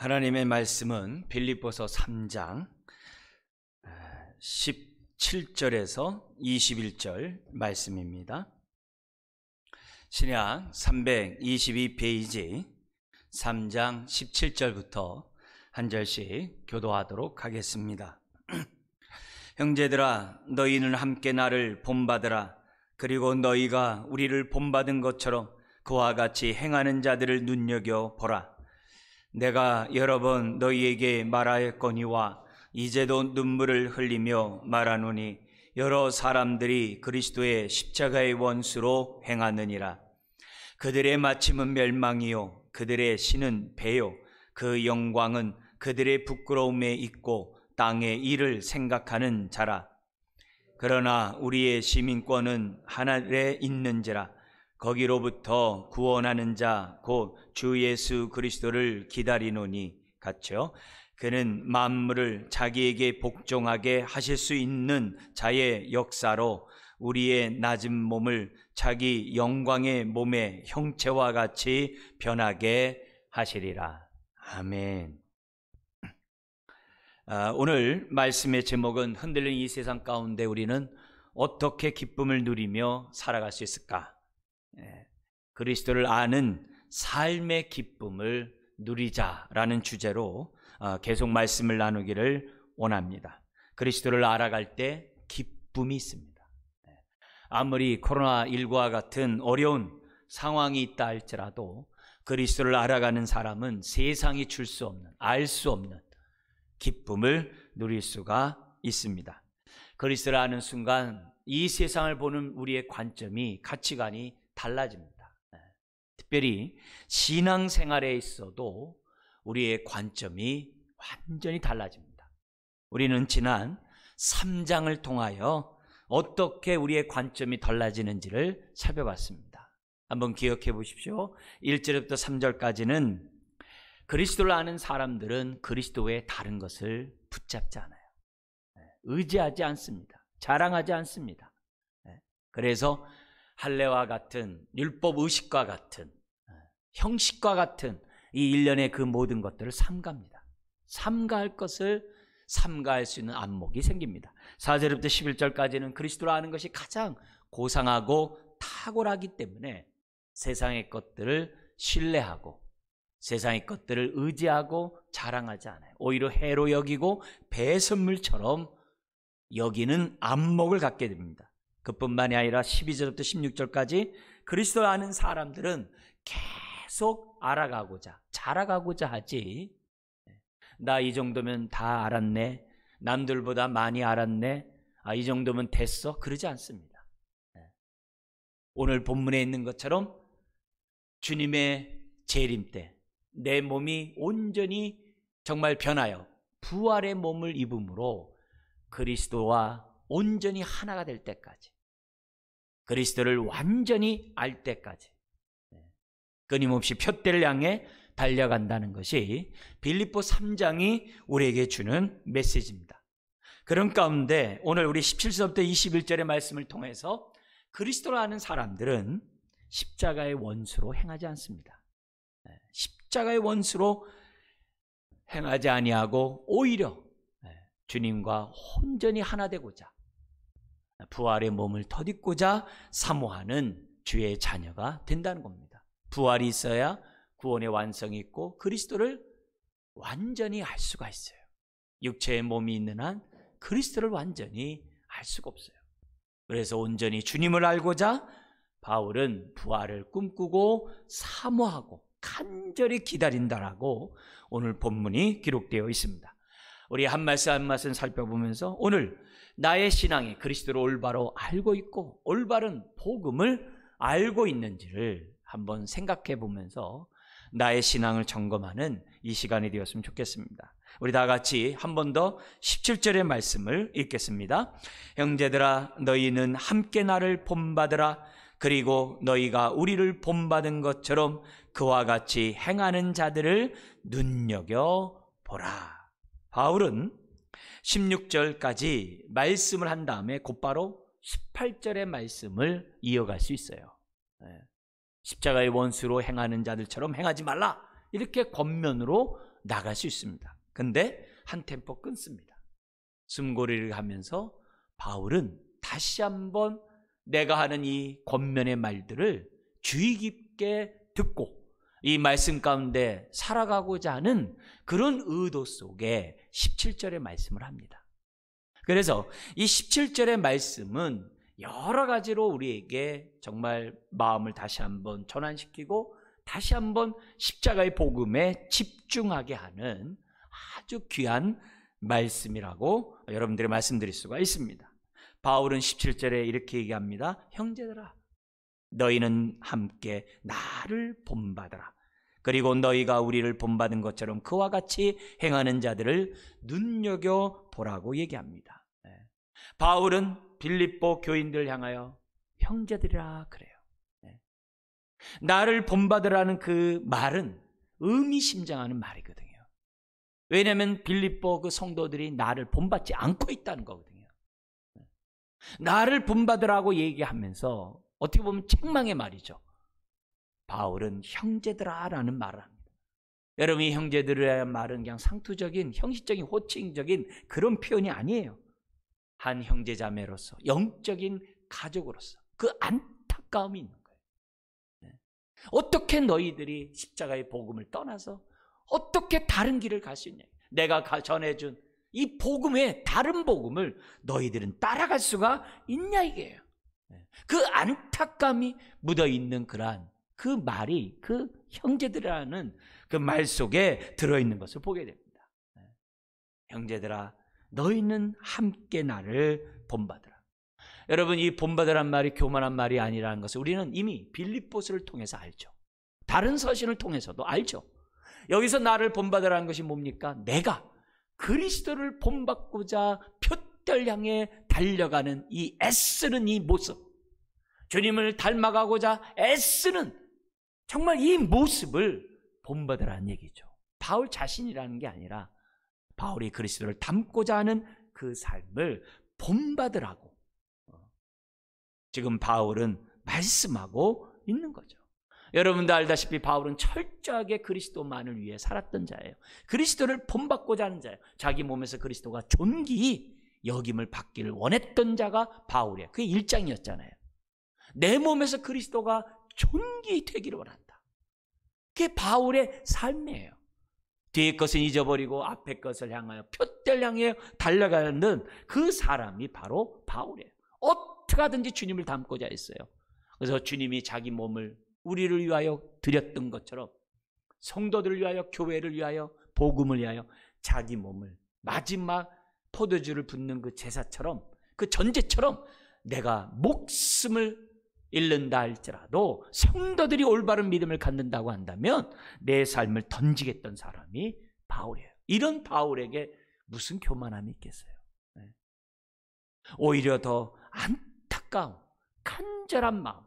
하나님의 말씀은 빌립보서 3장 17절에서 21절 말씀입니다. 신약 322페이지 3장 17절부터 한 절씩 교도하도록 하겠습니다. 형제들아, 너희는 함께 나를 본받으라. 그리고 너희가 우리를 본받은 것처럼 그와 같이 행하는 자들을 눈여겨보라. 내가 여러 번 너희에게 말하였거니와 이제도 눈물을 흘리며 말하노니 여러 사람들이 그리스도의 십자가의 원수로 행하느니라. 그들의 마침은 멸망이요 그들의 신은 배요 그 영광은 그들의 부끄러움에 있고 땅의 일을 생각하는 자라. 그러나 우리의 시민권은 하늘에 있는지라. 거기로부터 구원하는 자 곧 주 예수 그리스도를 기다리노니 같죠. 그는 만물을 자기에게 복종하게 하실 수 있는 자의 역사로 우리의 낮은 몸을 자기 영광의 몸의 형체와 같이 변하게 하시리라. 아멘. 오늘 말씀의 제목은 흔들리는 이 세상 가운데 우리는 어떻게 기쁨을 누리며 살아갈 수 있을까? 그리스도를 아는 삶의 기쁨을 누리자라는 주제로 계속 말씀을 나누기를 원합니다. 그리스도를 알아갈 때 기쁨이 있습니다. 아무리 코로나19와 같은 어려운 상황이 있다 할지라도 그리스도를 알아가는 사람은 세상이 줄 수 없는, 알 수 없는 기쁨을 누릴 수가 있습니다. 그리스도를 아는 순간 이 세상을 보는 우리의 관점이, 가치관이 달라집니다. 특별히 신앙생활에 있어도 우리의 관점이 완전히 달라집니다. 우리는 지난 3장을 통하여 어떻게 우리의 관점이 달라지는지를 살펴봤습니다. 한번 기억해 보십시오. 1절부터 3절까지는 그리스도를 아는 사람들은 그리스도 외에 다른 것을 붙잡지 않아요. 의지하지 않습니다. 자랑하지 않습니다. 그래서 할례와 같은 율법 의식과 같은 형식과 같은 이 일련의 그 모든 것들을 삼가합니다. 삼가할 것을 삼가할 수 있는 안목이 생깁니다. 4절부터 11절까지는 그리스도를 아는 것이 가장 고상하고 탁월하기 때문에 세상의 것들을 신뢰하고 세상의 것들을 의지하고 자랑하지 않아요. 오히려 해로 여기고 배선물처럼 여기는 안목을 갖게 됩니다. 그뿐만이 아니라 12절부터 16절까지 그리스도를 아는 사람들은 계속 알아가고자, 자라가고자 하지, 나 이 정도면 다 알았네, 남들보다 많이 알았네, 이 정도면 됐어, 그러지 않습니다. 오늘 본문에 있는 것처럼 주님의 재림 때 내 몸이 온전히 정말 변하여 부활의 몸을 입음으로 그리스도와 온전히 하나가 될 때까지, 그리스도를 완전히 알 때까지 끊임없이 푯대를 향해 달려간다는 것이 빌립보 3장이 우리에게 주는 메시지입니다. 그런 가운데 오늘 우리 17절부터 21절의 말씀을 통해서 그리스도를 아는 사람들은 십자가의 원수로 행하지 않습니다. 십자가의 원수로 행하지 아니하고 오히려 주님과 온전히 하나 되고자 부활의 몸을 덧입고자 사모하는 주의 자녀가 된다는 겁니다. 부활이 있어야 구원의 완성이 있고 그리스도를 완전히 알 수가 있어요. 육체의 몸이 있는 한 그리스도를 완전히 알 수가 없어요. 그래서 온전히 주님을 알고자 바울은 부활을 꿈꾸고 사모하고 간절히 기다린다라고 오늘 본문이 기록되어 있습니다. 우리 한 말씀 한 말씀 살펴보면서 오늘 나의 신앙이 그리스도를 올바로 알고 있고 올바른 복음을 알고 있는지를 한번 생각해 보면서 나의 신앙을 점검하는 이 시간이 되었으면 좋겠습니다. 우리 다 같이 한 번 더 17절의 말씀을 읽겠습니다. 형제들아, 너희는 함께 나를 본받으라. 그리고 너희가 우리를 본받은 것처럼 그와 같이 행하는 자들을 눈여겨보라. 바울은 16절까지 말씀을 한 다음에 곧바로 18절의 말씀을 이어갈 수 있어요. 십자가의 원수로 행하는 자들처럼 행하지 말라, 이렇게 겉면으로 나갈 수 있습니다. 근데 한 템포 끊습니다. 숨고르기를 하면서 바울은 다시 한번 내가 하는 이 권면의 말들을 주의 깊게 듣고 이 말씀 가운데 살아가고자 하는 그런 의도 속에 17절의 말씀을 합니다. 그래서 이 17절의 말씀은 여러 가지로 우리에게 정말 마음을 다시 한번 전환시키고 다시 한번 십자가의 복음에 집중하게 하는 아주 귀한 말씀이라고 여러분들이 말씀드릴 수가 있습니다. 바울은 17절에 이렇게 얘기합니다. 형제들아, 너희는 함께 나를 본받으라. 그리고 너희가 우리를 본받은 것처럼 그와 같이 행하는 자들을 눈여겨보라고 얘기합니다. 바울은 빌립보 교인들 향하여 형제들이라 그래요. 나를 본받으라는 그 말은 의미심장하는 말이거든요. 왜냐하면 빌립보 그 성도들이 나를 본받지 않고 있다는 거거든요. 나를 본받으라고 얘기하면서 어떻게 보면 책망의 말이죠. 바울은 형제들아라는 말을 합니다. 여러분, 이 형제들이라는 말은 그냥 상투적인 형식적인 호칭적인 그런 표현이 아니에요. 한 형제자매로서 영적인 가족으로서 그 안타까움이 있는 거예요. 어떻게 너희들이 십자가의 복음을 떠나서 어떻게 다른 길을 갈 수 있냐. 내가 전해준 이 복음의 다른 복음을 너희들은 따라갈 수가 있냐 이게요. 그 안타까움이 묻어있는 그러한 그 말이 그 형제들이라는 그 말 속에 들어있는 것을 보게 됩니다. 형제들아, 너희는 함께 나를 본받으라. 여러분, 이 본받으란 말이 교만한 말이 아니라는 것을 우리는 이미 빌립보서를 통해서 알죠. 다른 서신을 통해서도 알죠. 여기서 나를 본받으라는 것이 뭡니까? 내가 그리스도를 본받고자 표들 향해 달려가는 이 애쓰는 이 모습, 주님을 닮아가고자 애쓰는 정말 이 모습을 본받으라는 얘기죠. 바울 자신이라는 게 아니라 바울이 그리스도를 닮고자 하는 그 삶을 본받으라고 지금 바울은 말씀하고 있는 거죠. 여러분도 알다시피 바울은 철저하게 그리스도만을 위해 살았던 자예요. 그리스도를 본받고자 하는 자예요. 자기 몸에서 그리스도가 존귀히 여김을 받기를 원했던 자가 바울이에요. 그게 일장이었잖아요. 내 몸에서 그리스도가 존귀히 되기를 원한다. 그게 바울의 삶이에요. 뒤의 것은 잊어버리고 앞의 것을 향하여 표대를 향해 달려가는 그 사람이 바로 바울이에요. 어떻게 하든지 주님을 닮고자 했어요. 그래서 주님이 자기 몸을 우리를 위하여 드렸던 것처럼 성도들을 위하여, 교회를 위하여, 복음을 위하여 자기 몸을 마지막 포도주를 붓는 그 제사처럼, 그 전제처럼 내가 목숨을 잃는다 할지라도 성도들이 올바른 믿음을 갖는다고 한다면 내 삶을 던지겠던 사람이 바울이에요. 이런 바울에게 무슨 교만함이 있겠어요? 오히려 더 안타까운 간절한 마음,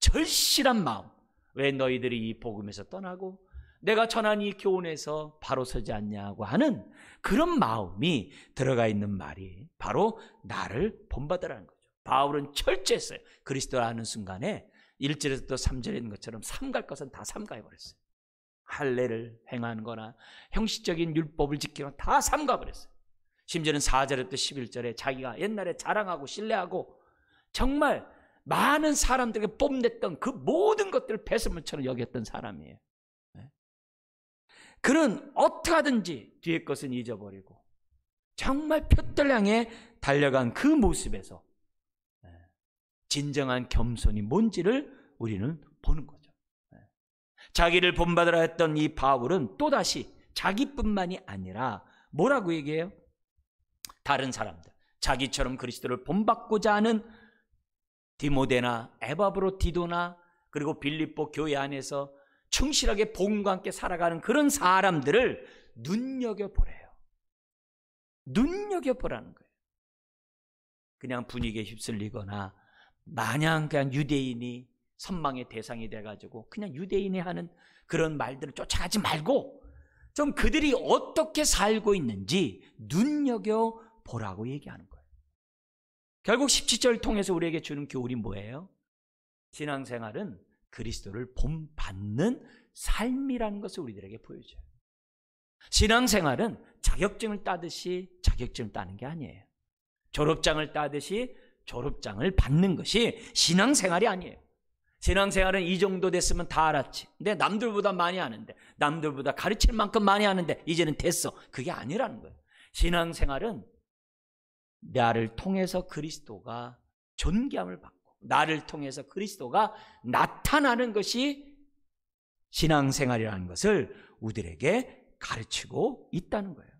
절실한 마음, 왜 너희들이 이 복음에서 떠나고 내가 전한 이 교훈에서 바로 서지 않냐고 하는 그런 마음이 들어가 있는 말이 바로 나를 본받으라는 거죠. 바울은 철저했어요. 그리스도를 아는 순간에 1절에서 또 3절에 있는 것처럼 삼갈 것은 다 삼가해버렸어요. 할례를 행하는 거나 형식적인 율법을 지키는 다 삼가버렸어요. 심지어는 4절에서 11절에 자기가 옛날에 자랑하고 신뢰하고 정말 많은 사람들에게 뽐냈던 그 모든 것들을 배설물처럼 여겼던 사람이에요. 그는 어떻게 하든지 뒤의 것은 잊어버리고 정말 표들 향해 달려간 그 모습에서 진정한 겸손이 뭔지를 우리는 보는 거죠. 자기를 본받으라 했던 이 바울은 또다시 자기뿐만이 아니라 뭐라고 얘기해요? 다른 사람들, 자기처럼 그리스도를 본받고자 하는 디모데나 에바브로디도나 그리고 빌립보 교회 안에서 충실하게 복음과 함께 살아가는 그런 사람들을 눈여겨보래요. 눈여겨보라는 거예요. 그냥 분위기에 휩쓸리거나 마냥 그냥 유대인이 선망의 대상이 돼가지고 그냥 유대인이 하는 그런 말들을 쫓아가지 말고 좀 그들이 어떻게 살고 있는지 눈여겨보라고 얘기하는 거예요. 결국 17절을 통해서 우리에게 주는 교훈이 뭐예요? 신앙생활은 그리스도를 본받는 삶이라는 것을 우리들에게 보여줘요. 신앙생활은 자격증을 따듯이 자격증을 따는 게 아니에요. 졸업장을 따듯이 졸업장을 받는 것이 신앙생활이 아니에요. 신앙생활은 이 정도 됐으면 다 알았지. 근데 남들보다 많이 아는데, 남들보다 가르칠 만큼 많이 아는데 이제는 됐어. 그게 아니라는 거예요. 신앙생활은 나를 통해서 그리스도가 존귀함을 받고 나를 통해서 그리스도가 나타나는 것이 신앙생활이라는 것을 우리들에게 가르치고 있다는 거예요.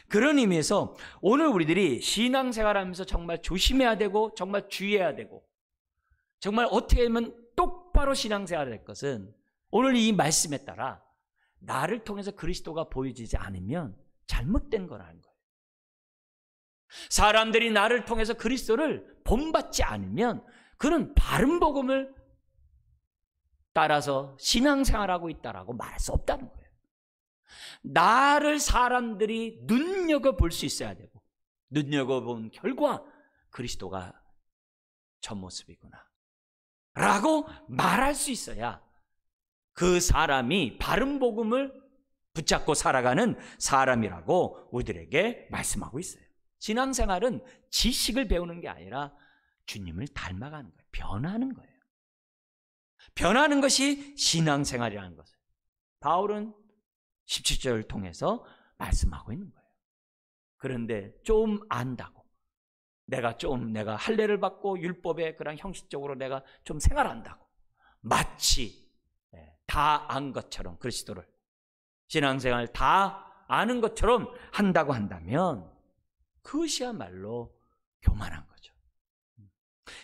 그런 의미에서 오늘 우리들이 신앙생활하면서 정말 조심해야 되고 정말 주의해야 되고 정말 어떻게 하면 똑바로 신앙생활을 할 것은 오늘 이 말씀에 따라 나를 통해서 그리스도가 보여지지 않으면 잘못된 거라는 거예요. 사람들이 나를 통해서 그리스도를 본받지 않으면 그는 바른 복음을 따라서 신앙생활하고 있다라고 말할 수 없다는 거예요. 나를 사람들이 눈여겨볼 수 있어야 되고 눈여겨본 결과 그리스도가 저 모습이구나 라고 말할 수 있어야 그 사람이 바른 복음을 붙잡고 살아가는 사람이라고 우리들에게 말씀하고 있어요. 신앙생활은 지식을 배우는 게 아니라 주님을 닮아가는 거예요. 변하는 거예요. 변하는 것이 신앙생활이라는 것을 바울은 17절을 통해서 말씀하고 있는 거예요. 그런데 좀 안다고 내가 할례를 받고 율법에 그런 형식적으로 내가 좀 생활한다고 마치 다 안 것처럼 그리스도를 신앙생활 다 아는 것처럼 한다고 한다면 그것이야말로 교만한 거죠.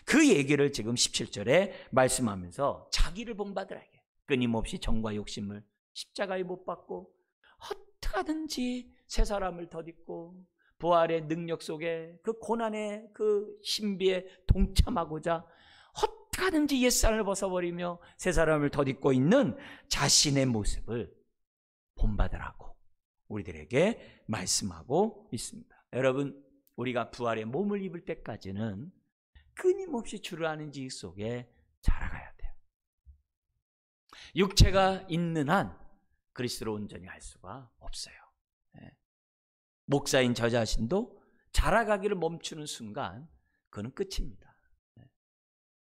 그 얘기를 지금 17절에 말씀하면서 자기를 본받으라게 끊임없이 정과 욕심을 십자가에 못 박고 어떻게든지 새 사람을 덧입고 부활의 능력 속에 그 고난의 그 신비에 동참하고자 어떻게든지 옛사람을 벗어버리며 새 사람을 덧입고 있는 자신의 모습을 본받으라고 우리들에게 말씀하고 있습니다. 여러분, 우리가 부활의 몸을 입을 때까지는 끊임없이 주를 아는 지식 속에 자라가야 돼요. 육체가 있는 한 그리스도로 온전히 할 수가 없어요. 목사인 저 자신도 자라가기를 멈추는 순간 그는 끝입니다.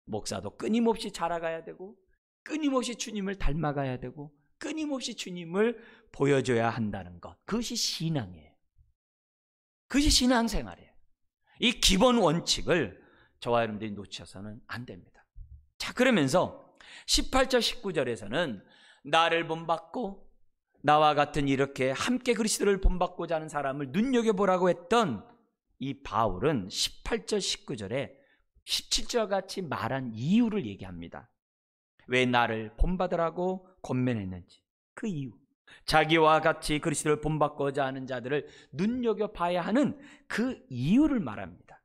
목사도 끊임없이 자라가야 되고 끊임없이 주님을 닮아가야 되고 끊임없이 주님을 보여줘야 한다는 것, 그것이 신앙이에요. 그것이 신앙생활이에요. 이 기본 원칙을 저와 여러분들이 놓쳐서는 안 됩니다. 자, 그러면서 18절 19절에서는 나를 본받고 나와 같은 이렇게 함께 그리스도를 본받고자 하는 사람을 눈여겨보라고 했던 이 바울은 18절 19절에 17절 같이 말한 이유를 얘기합니다. 왜 나를 본받으라고 권면했는지 그 이유, 자기와 같이 그리스도를 본받고자 하는 자들을 눈여겨봐야 하는 그 이유를 말합니다.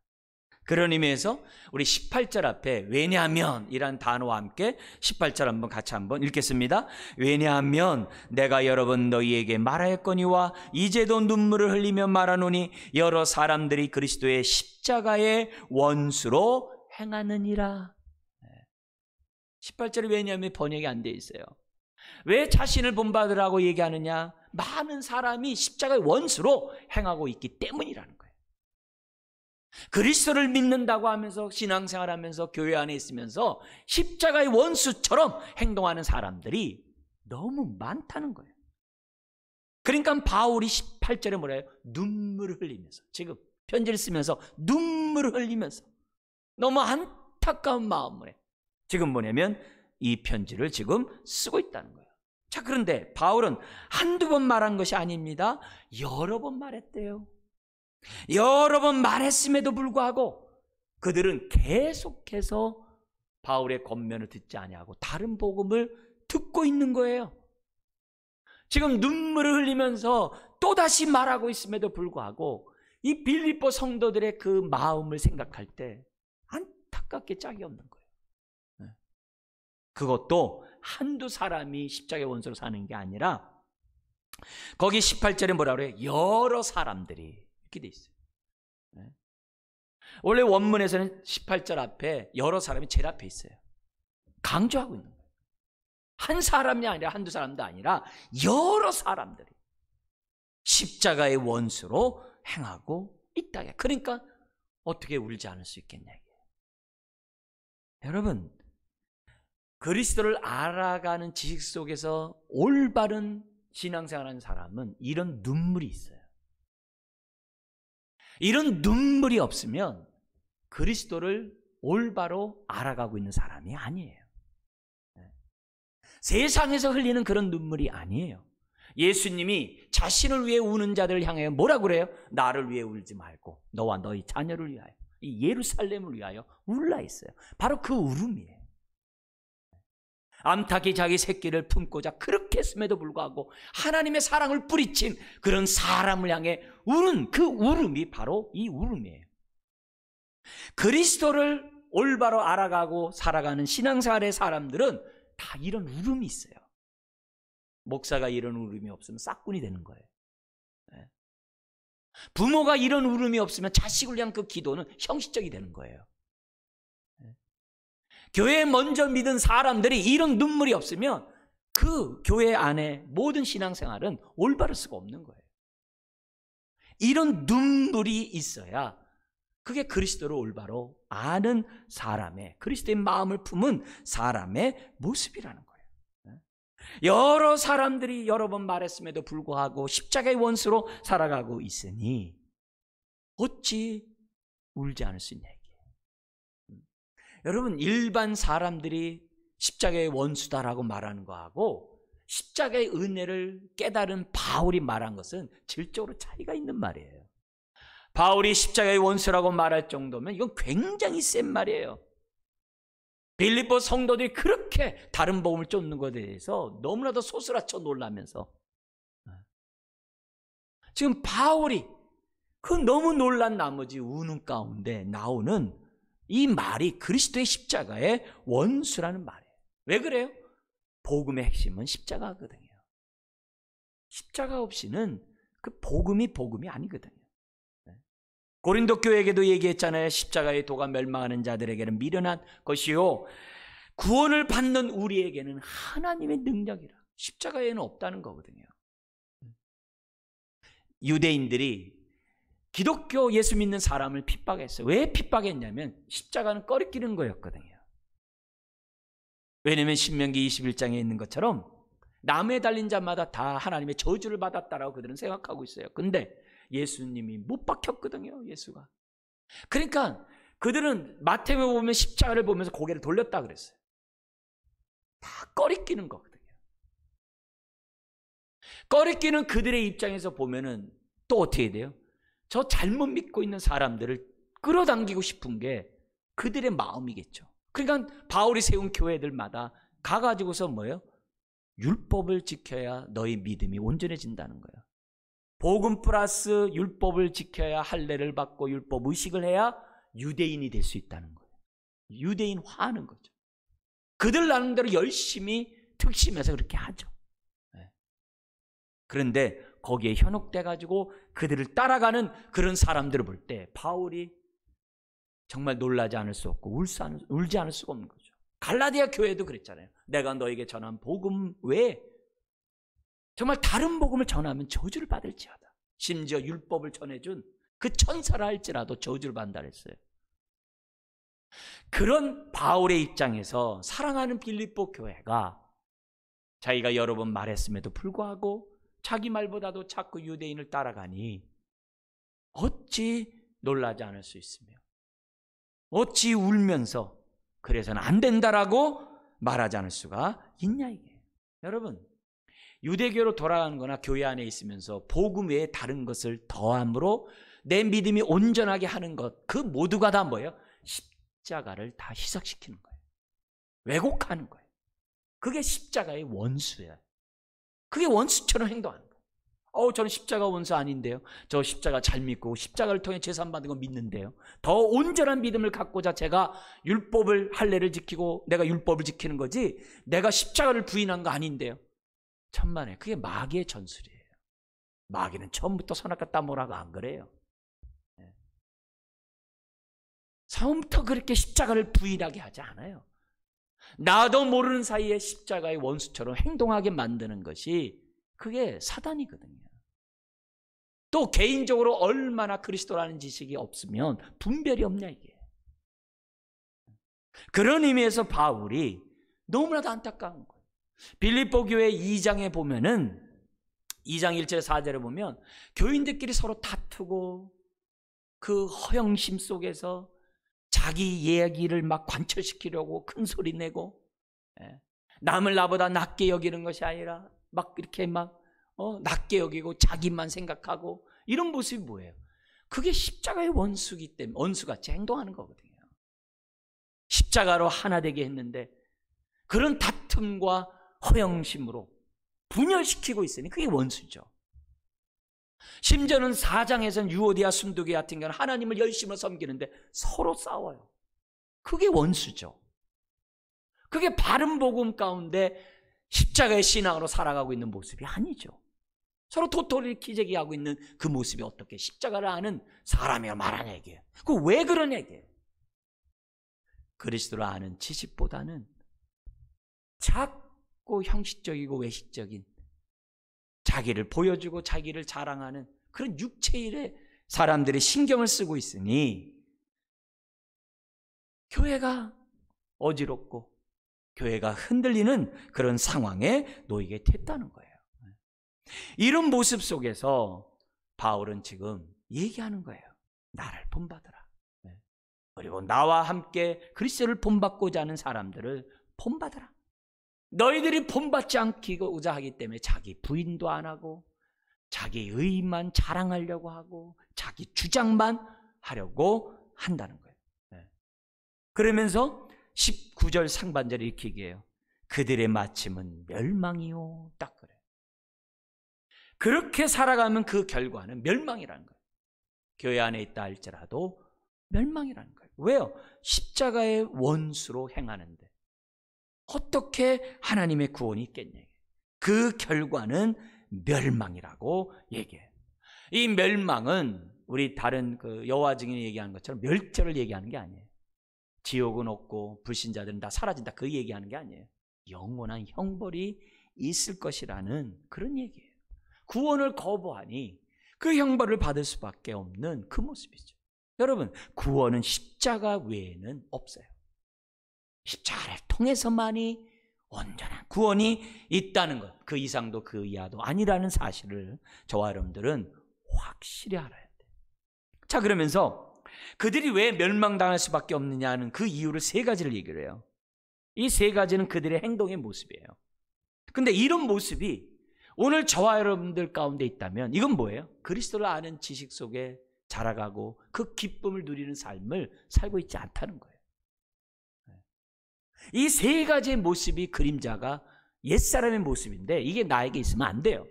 그런 의미에서 우리 18절 앞에 왜냐하면 이란 단어와 함께 18절 같이 한번 읽겠습니다. 왜냐하면 내가 여러 번 너희에게 말하였거니와 이제도 눈물을 흘리며 말하노니 여러 사람들이 그리스도의 십자가의 원수로 행하느니라. 18절에 왜냐하면 번역이 안 돼 있어요. 왜 자신을 본받으라고 얘기하느냐? 많은 사람이 십자가의 원수로 행하고 있기 때문이라는 거예요. 그리스도를 믿는다고 하면서 신앙생활하면서 교회 안에 있으면서 십자가의 원수처럼 행동하는 사람들이 너무 많다는 거예요. 그러니까 바울이 18절에 뭐라 해요? 눈물을 흘리면서, 지금 편지를 쓰면서 눈물을 흘리면서 너무 안타까운 마음으로 지금 뭐냐면 이 편지를 지금 쓰고 있다는 거예요. 자, 그런데 바울은 한두 번 말한 것이 아닙니다. 여러 번 말했대요. 여러 번 말했음에도 불구하고 그들은 계속해서 바울의 권면을 듣지 아니하고 다른 복음을 듣고 있는 거예요. 지금 눈물을 흘리면서 또다시 말하고 있음에도 불구하고 이 빌립보 성도들의 그 마음을 생각할 때 안타깝게 짝이 없는 거예요. 그것도 한두 사람이 십자가의 원수로 사는 게 아니라 거기 18절에 뭐라 그래요? 여러 사람들이 이렇게 돼 있어요. 원래 원문에서는 18절 앞에 여러 사람이 제일 앞에 있어요. 강조하고 있는 거예요. 한 사람이 아니라 한두 사람도 아니라 여러 사람들이. 십자가의 원수로 행하고 있다. 그러니까 어떻게 울지 않을 수 있겠냐. 여러분, 그리스도를 알아가는 지식 속에서 올바른 신앙생활하는 사람은 이런 눈물이 있어요. 이런 눈물이 없으면 그리스도를 올바로 알아가고 있는 사람이 아니에요. 세상에서 흘리는 그런 눈물이 아니에요. 예수님이 자신을 위해 우는 자들을 향하여 뭐라고 그래요? 나를 위해 울지 말고 너와 너희 자녀를 위하여, 이 예루살렘을 위하여 울라 했어요. 바로 그 울음이에요. 암탉이 자기 새끼를 품고자 그렇게 했음에도 불구하고 하나님의 사랑을 뿌리친 그런 사람을 향해 우는 그 울음이 바로 이 울음이에요. 그리스도를 올바로 알아가고 살아가는 신앙생활의 사람들은 다 이런 울음이 있어요. 목사가 이런 울음이 없으면 싹군이 되는 거예요. 부모가 이런 울음이 없으면 자식을 위한 그 기도는 형식적이 되는 거예요. 교회에 먼저 믿은 사람들이 이런 눈물이 없으면 그 교회 안에 모든 신앙생활은 올바를 수가 없는 거예요. 이런 눈물이 있어야 그게 그리스도를 올바로 아는 사람의, 그리스도의 마음을 품은 사람의 모습이라는 거예요. 여러 사람들이 여러 번 말했음에도 불구하고 십자가의 원수로 살아가고 있으니 어찌 울지 않을 수 있냐 이게. 여러분, 일반 사람들이 십자가의 원수다라고 말하는 거하고 십자가의 은혜를 깨달은 바울이 말한 것은 질적으로 차이가 있는 말이에요. 바울이 십자가의 원수라고 말할 정도면 이건 굉장히 센 말이에요. 빌립보 성도들이 그렇게 다른 복음을 쫓는 것에 대해서 너무나도 소스라쳐 놀라면서 지금 바울이 그 너무 놀란 나머지 우는 가운데 나오는 이 말이 그리스도의 십자가의 원수라는 말이에요. 왜 그래요? 복음의 핵심은 십자가거든요. 십자가 없이는 그 복음이 아니거든요. 고린도 교회에게도 얘기했잖아요. 십자가의 도가 멸망하는 자들에게는 미련한 것이요 구원을 받는 우리에게는 하나님의 능력이라. 십자가에는 없다는 거거든요. 유대인들이 기독교 예수 믿는 사람을 핍박했어요. 왜 핍박했냐면 십자가는 꺼리끼는 거였거든요. 왜냐하면 신명기 21장에 있는 것처럼 나무에 달린 자마다 다 하나님의 저주를 받았다라고 그들은 생각하고 있어요. 근데 예수님이 못 박혔거든요. 예수가. 그러니까 그들은 마태복음 보면 십자가를 보면서 고개를 돌렸다 그랬어요. 다 꺼리끼는 거거든요. 꺼리끼는 그들의 입장에서 보면은 또 어떻게 돼요? 저 잘못 믿고 있는 사람들을 끌어당기고 싶은 게 그들의 마음이겠죠. 그러니까 바울이 세운 교회들마다 가가지고서 뭐예요? 율법을 지켜야 너희 믿음이 온전해진다는 거예요. 복음 플러스 율법을 지켜야 할례를 받고 율법 의식을 해야 유대인이 될 수 있다는 거예요. 유대인화하는 거죠. 그들 나름대로 열심히 특심해서 그렇게 하죠. 그런데 거기에 현혹돼가지고 그들을 따라가는 그런 사람들을 볼 때 바울이 정말 놀라지 않을 수 없고 울지 않을 수가 없는 거죠. 갈라디아 교회도 그랬잖아요. 내가 너에게 전한 복음 외에 정말 다른 복음을 전하면 저주를 받을지어다. 심지어 율법을 전해준 그 천사라 할지라도 저주를 받는다 그랬어요. 그런 바울의 입장에서 사랑하는 빌립보 교회가 자기가 여러 번 말했음에도 불구하고 자기 말보다도 자꾸 유대인을 따라가니 어찌 놀라지 않을 수 있으며 어찌 울면서 그래서는 안 된다라고 말하지 않을 수가 있냐 이게. 여러분, 유대교로 돌아가는 거나 교회 안에 있으면서 복음 외에 다른 것을 더함으로 내 믿음이 온전하게 하는 것, 그 모두가 다 뭐예요? 십자가를 다 희석시키는 거예요. 왜곡하는 거예요. 그게 십자가의 원수예요. 그게 원수처럼 행동하는 거예요. 저는 십자가 원수 아닌데요. 저 십자가 잘 믿고 십자가를 통해 제사받는 거 믿는데요. 더 온전한 믿음을 갖고자 제가 율법을 할례를 지키고 내가 율법을 지키는 거지 내가 십자가를 부인한 거 아닌데요. 천만에 그게 마귀의 전술이에요. 마귀는 처음부터 선악과 따먹으라고 안 그래요. 처음부터 그렇게 십자가를 부인하게 하지 않아요. 나도 모르는 사이에 십자가의 원수처럼 행동하게 만드는 것이 그게 사단이거든요. 또 개인적으로 얼마나 그리스도라는 지식이 없으면 분별이 없냐 이게. 그런 의미에서 바울이 너무나도 안타까운 거예요. 빌립보 교회 2장에 보면은 2장 1절 4절에 보면 교인들끼리 서로 다투고 그 허영심 속에서 자기 이야기를 막 관철시키려고 큰 소리 내고, 남을 나보다 낮게 여기는 것이 아니라 막 이렇게 막 낮게 여기고 자기만 생각하고, 이런 모습이 뭐예요? 그게 십자가의 원수기 때문에 원수같이 행동하는 거거든요. 십자가로 하나 되게 했는데 그런 다툼과 허영심으로 분열시키고 있으니 그게 원수죠. 심지어는 4장에서는 유오디아 순두교 같은 경우는 하나님을 열심히 섬기는데 서로 싸워요. 그게 원수죠. 그게 바른 복음 가운데 십자가의 신앙으로 살아가고 있는 모습이 아니죠. 서로 도토리 키재기하고 있는 그 모습이 어떻게 십자가를 아는 사람이라 말하냐 이게. 그 왜 그러냐 이게. 그리스도를 아는 지식보다는 자꾸 형식적이고 외식적인, 자기를 보여주고 자기를 자랑하는 그런 육체일에 사람들이 신경을 쓰고 있으니 교회가 어지럽고 교회가 흔들리는 그런 상황에 놓이게 됐다는 거예요. 이런 모습 속에서 바울은 지금 얘기하는 거예요. 나를 본받으라. 그리고 나와 함께 그리스도를 본받고자 하는 사람들을 본받으라. 너희들이 본받지 않고자 하기 때문에 자기 부인도 안 하고 자기 의만 자랑하려고 하고 자기 주장만 하려고 한다는 거예요. 그러면서 19절 상반절에 이렇게 얘기해요. 그들의 마침은 멸망이요. 딱 그래요. 그렇게 살아가면 그 결과는 멸망이라는 거예요. 교회 안에 있다 할지라도 멸망이라는 거예요. 왜요? 십자가의 원수로 행하는데 어떻게 하나님의 구원이 있겠냐. 그 결과는 멸망이라고 얘기해요. 이 멸망은 우리 다른 그 여호와 증인이 얘기하는 것처럼 멸절을 얘기하는 게 아니에요. 지옥은 없고 불신자들은 다 사라진다, 그 얘기하는 게 아니에요. 영원한 형벌이 있을 것이라는 그런 얘기예요. 구원을 거부하니 그 형벌을 받을 수밖에 없는 그 모습이죠. 여러분, 구원은 십자가 외에는 없어요. 십자가를 통해서만이 온전한 구원이 있다는 것, 그 이상도 그 이하도 아니라는 사실을 저와 여러분들은 확실히 알아야 돼요. 자, 그러면서 그들이 왜 멸망당할 수밖에 없느냐는 그 이유를 세 가지를 얘기를 해요. 이 세 가지는 그들의 행동의 모습이에요. 근데 이런 모습이 오늘 저와 여러분들 가운데 있다면 이건 뭐예요? 그리스도를 아는 지식 속에 자라가고 그 기쁨을 누리는 삶을 살고 있지 않다는 거예요. 이 세 가지의 모습이 그림자가 옛사람의 모습인데 이게 나에게 있으면 안 돼요.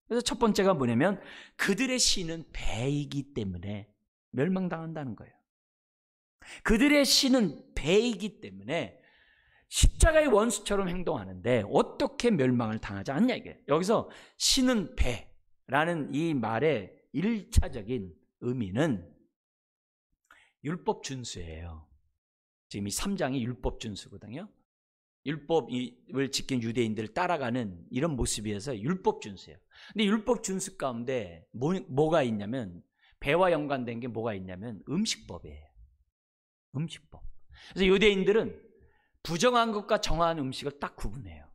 그래서 첫 번째가 뭐냐면 그들의 신은 배이기 때문에 멸망당한다는 거예요. 그들의 신은 배이기 때문에 십자가의 원수처럼 행동하는데 어떻게 멸망을 당하지 않냐 이게. 여기서 신은 배라는 이 말의 1차적인 의미는 율법 준수예요. 지금 이 3장이 율법 준수거든요. 율법을 지킨 유대인들을 따라가는 이런 모습이어서 율법 준수예요. 근데 율법 준수 가운데 뭐가 있냐면, 배와 연관된 게 뭐가 있냐면 음식법이에요. 음식법. 그래서 유대인들은 부정한 것과 정한 음식을 딱 구분해요.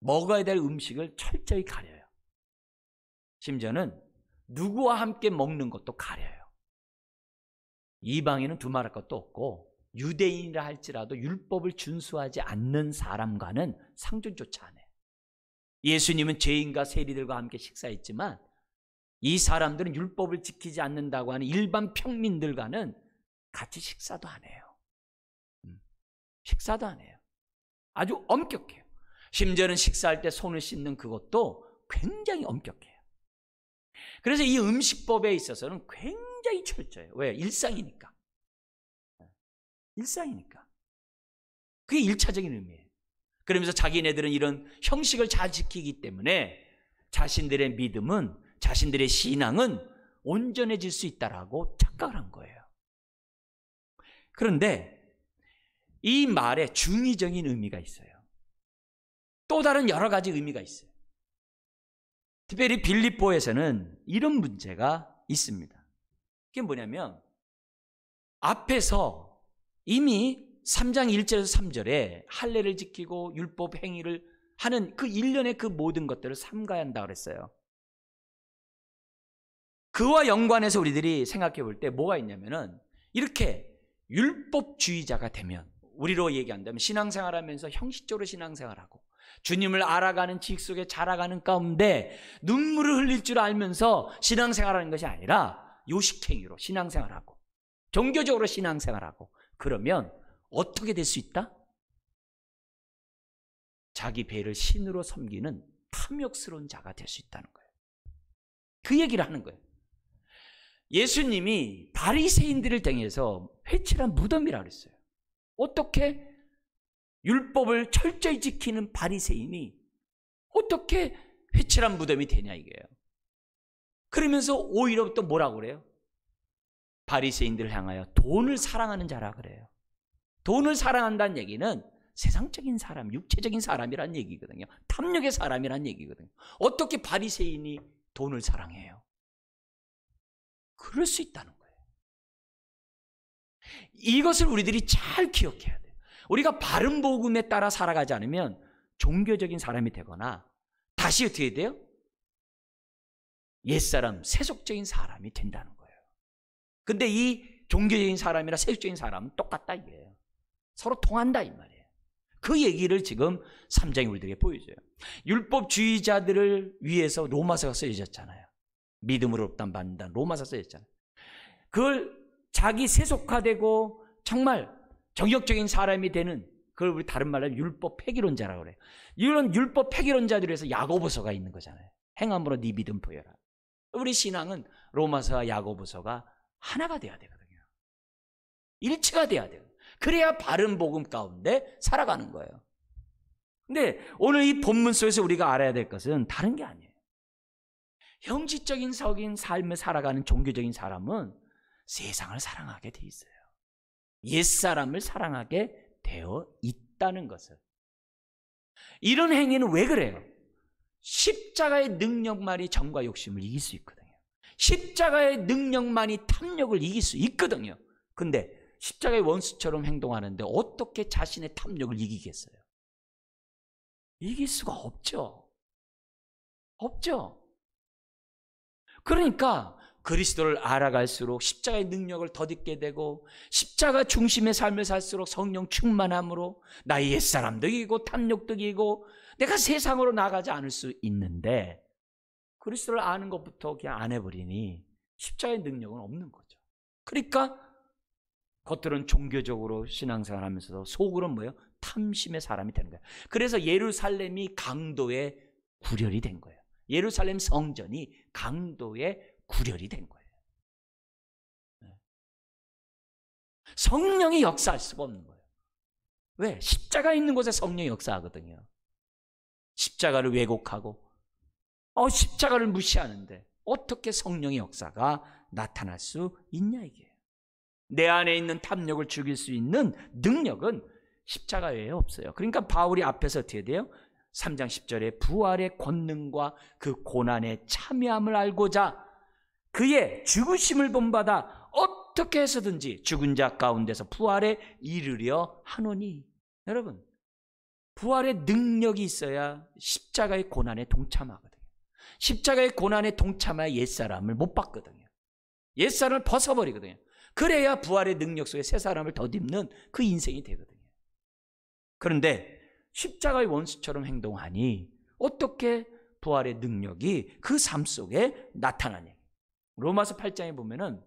먹어야 될 음식을 철저히 가려요. 심지어는 누구와 함께 먹는 것도 가려요. 이방인은 두말할 것도 없고 유대인이라 할지라도 율법을 준수하지 않는 사람과는 상종조차 안 해요. 예수님은 죄인과 세리들과 함께 식사했지만 이 사람들은 율법을 지키지 않는다고 하는 일반 평민들과는 같이 식사도 안 해요. 식사도 안 해요. 아주 엄격해요. 심지어는 식사할 때 손을 씻는 그것도 굉장히 엄격해요. 그래서 이 음식법에 있어서는 굉장히 철저해요. 왜? 일상이니까. 일상이니까. 그게 1차적인 의미예요. 그러면서 자기네들은 이런 형식을 잘 지키기 때문에 자신들의 믿음은, 자신들의 신앙은 온전해질 수 있다라고 착각을 한 거예요. 그런데 이 말에 중의적인 의미가 있어요. 또 다른 여러 가지 의미가 있어요. 특별히 빌립보에서는 이런 문제가 있습니다. 그게 뭐냐면 앞에서 이미 3장 1절에서 3절에 할례를 지키고 율법 행위를 하는 그 일련의 그 모든 것들을 삼가야 한다 그랬어요. 그와 연관해서 우리들이 생각해 볼 때 뭐가 있냐면은 이렇게 율법주의자가 되면, 우리로 얘기한다면 신앙생활하면서 형식적으로 신앙생활하고 주님을 알아가는 지식 속에 자라가는 가운데 눈물을 흘릴 줄 알면서 신앙생활하는 것이 아니라 요식행위로 신앙생활하고 종교적으로 신앙생활하고 그러면 어떻게 될 수 있다? 자기 배를 신으로 섬기는 탐욕스러운 자가 될 수 있다는 거예요. 그 얘기를 하는 거예요. 예수님이 바리새인들을 향해서 회칠한 무덤이라고 그랬어요. 어떻게 율법을 철저히 지키는 바리새인이 어떻게 회칠한 무덤이 되냐 이게요. 그러면서 오히려 또 뭐라고 그래요? 바리새인들을 향하여 돈을 사랑하는 자라 그래요. 돈을 사랑한다는 얘기는 세상적인 사람, 육체적인 사람이란 얘기거든요. 탐욕의 사람이란 얘기거든요. 어떻게 바리새인이 돈을 사랑해요? 그럴 수 있다는 거예요. 이것을 우리들이 잘 기억해야 돼요. 우리가 바른 복음에 따라 살아가지 않으면 종교적인 사람이 되거나 다시 어떻게 돼요? 옛사람, 세속적인 사람이 된다는 거예요. 근데 이 종교적인 사람이나 세속적인 사람은 똑같다 이거예요. 서로 통한다 이 말이에요. 그 얘기를 지금 3장이 우리들에게 보여줘요. 율법주의자들을 위해서 로마서가 쓰여졌잖아요. 믿음으로 받는다 로마서 쓰여졌잖아요. 그걸 자기 세속화되고 정말 정욕적인 사람이 되는, 그걸 우리 다른 말로 율법 폐기론자라고 그래요. 이런 율법 폐기론자들에서 야고보서가 있는 거잖아요. 행함으로 네 믿음 보여라. 우리 신앙은 로마서와 야고보서가 하나가 돼야 되거든요. 일치가 돼야 돼요. 그래야 바른 복음 가운데 살아가는 거예요. 근데 오늘 이 본문 속에서 우리가 알아야 될 것은 다른 게 아니에요. 형식적인 삶을 살아가는 종교적인 사람은 세상을 사랑하게 돼 있어요. 옛사람을 사랑하게 되어 있다는 것을. 이런 행위는 왜 그래요? 십자가의 능력만이 정과 욕심을 이길 수 있거든요. 십자가의 능력만이 탐욕을 이길 수 있거든요. 근데 십자가의 원수처럼 행동하는데 어떻게 자신의 탐욕을 이기겠어요? 이길 수가 없죠. 없죠. 그러니까 그리스도를 알아갈수록 십자가의 능력을 덧입게 되고 십자가 중심의 삶을 살수록 성령 충만함으로 나의 옛사람도 이기고 탐욕도 이기고 내가 세상으로 나가지 않을 수 있는데, 그리스도를 아는 것부터 그냥 안 해버리니 십자가의 능력은 없는 거죠. 그러니까 겉으로는 종교적으로 신앙생활 하면서도 속으로는 뭐예요? 탐심의 사람이 되는 거예요. 그래서 예루살렘이 강도의 구렬이 된 거예요. 예루살렘 성전이 강도의 구렬이 된 거예요. 성령이 역사할 수가 없는 거예요. 왜? 십자가 있는 곳에 성령이 역사하거든요. 십자가를 왜곡하고 십자가를 무시하는데 어떻게 성령의 역사가 나타날 수 있냐 이게. 내 안에 있는 탐욕을 죽일 수 있는 능력은 십자가 외에 없어요. 그러니까 바울이 앞에서 어떻게 돼요? 3장 10절에 부활의 권능과 그 고난의 참여함을 알고자 그의 죽으심을 본받아 어떻게 해서든지 죽은 자 가운데서 부활에 이르려 하노니. 여러분, 부활의 능력이 있어야 십자가의 고난에 동참하거든요. 십자가의 고난에 동참해야 옛사람을 못 받거든요. 옛사람을 벗어버리거든요. 그래야 부활의 능력 속에 새 사람을 덧입는 그 인생이 되거든요. 그런데 십자가의 원수처럼 행동하니 어떻게 부활의 능력이 그 삶 속에 나타나냐. 로마서 8장에 보면은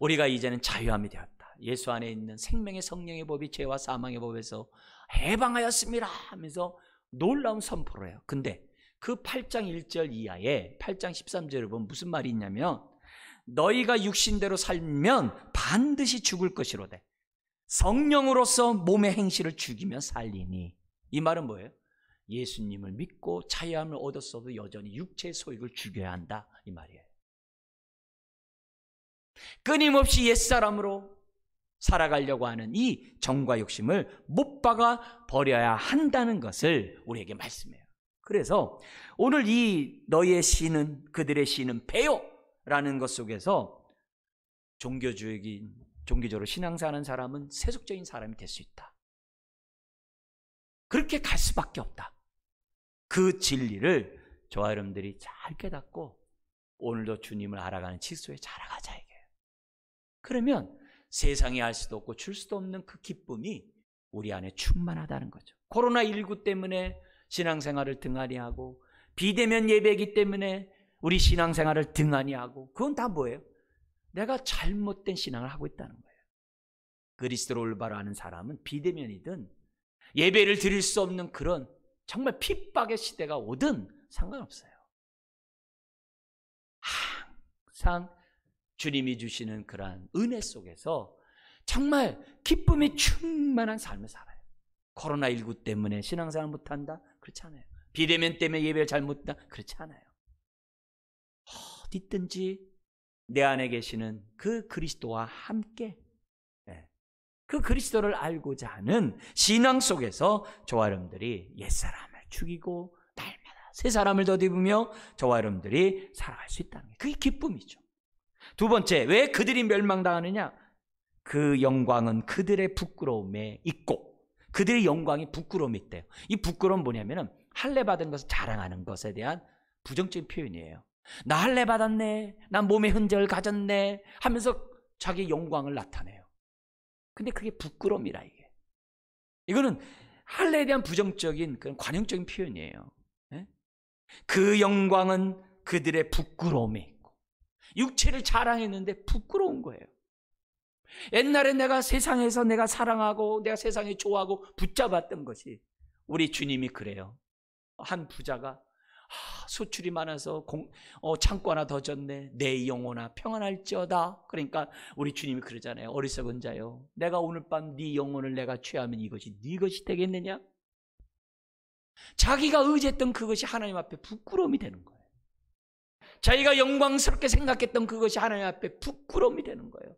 우리가 이제는 자유함이 되었다. 예수 안에 있는 생명의 성령의 법이 죄와 사망의 법에서 해방하였습니다 하면서 놀라운 선포를 해요. 근데 그 8장 1절 이하에 8장 13절을 보면 무슨 말이 있냐면 너희가 육신대로 살면 반드시 죽을 것이로되 성령으로서 몸의 행실을 죽이며 살리니. 이 말은 뭐예요? 예수님을 믿고 자유함을 얻었어도 여전히 육체의 소욕을 죽여야 한다 이 말이에요. 끊임없이 옛사람으로 살아가려고 하는 이 정과 욕심을 못 박아 버려야 한다는 것을 우리에게 말씀해요. 그래서 오늘 이 너희의 신은 그들의 신은 배요라는 것 속에서 종교적으로 신앙생활하는 사람은 세속적인 사람이 될 수 있다. 그렇게 갈 수밖에 없다. 그 진리를 저와 여러분들이 잘 깨닫고 오늘도 주님을 알아가는 칠수에 자라가자 이게요. 그러면 세상이 알 수도 없고 줄 수도 없는 그 기쁨이 우리 안에 충만하다는 거죠. 코로나19 때문에 신앙생활을 등한히 하고 비대면 예배이기 때문에 우리 신앙생활을 등한히 하고 그건 다 뭐예요? 내가 잘못된 신앙을 하고 있다는 거예요. 그리스도를 올바로 아는 사람은 비대면이든 예배를 드릴 수 없는 그런 정말 핍박의 시대가 오든 상관없어요. 항상 주님이 주시는 그러한 은혜 속에서 정말 기쁨이 충만한 삶을 살아요. 코로나19 때문에 신앙생활 못한다? 그렇지 않아요. 비대면 때문에 예배를 잘 못한다? 그렇지 않아요. 어디든지 내 안에 계시는 그 그리스도와 함께 그 그리스도를 알고자 하는 신앙 속에서 저와 여러분들이 옛사람을 죽이고 날마다 새 사람을 덧입으며 저와 여러분들이 살아갈 수 있다는 게 그게 기쁨이죠. 두 번째, 왜 그들이 멸망당하느냐? 그 영광은 그들의 부끄러움에 있고 그들의 영광이 부끄러움이 있대요. 이 부끄러움은 뭐냐면은 할례 받은 것을 자랑하는 것에 대한 부정적인 표현이에요. 나 할례 받았네, 나 몸의 흔적을 가졌네 하면서 자기 영광을 나타내요. 근데 그게 부끄러움이라 이게. 이거는 할례에 대한 부정적인 그런 관용적인 표현이에요. 그 영광은 그들의 부끄러움에 있고 육체를 자랑했는데 부끄러운 거예요. 옛날에 내가 세상에서 내가 사랑하고 내가 세상에 좋아하고 붙잡았던 것이 우리 주님이 그래요. 한 부자가 소출이 많아서 창고 하나 더 졌네. 내 영혼아 평안할지어다. 그러니까 우리 주님이 그러잖아요. 어리석은 자요, 내가 오늘 밤 네 영혼을 내가 취하면 이것이 네 것이 되겠느냐? 자기가 의지했던 그것이 하나님 앞에 부끄러움이 되는 거예요. 자기가 영광스럽게 생각했던 그것이 하나님 앞에 부끄러움이 되는 거예요.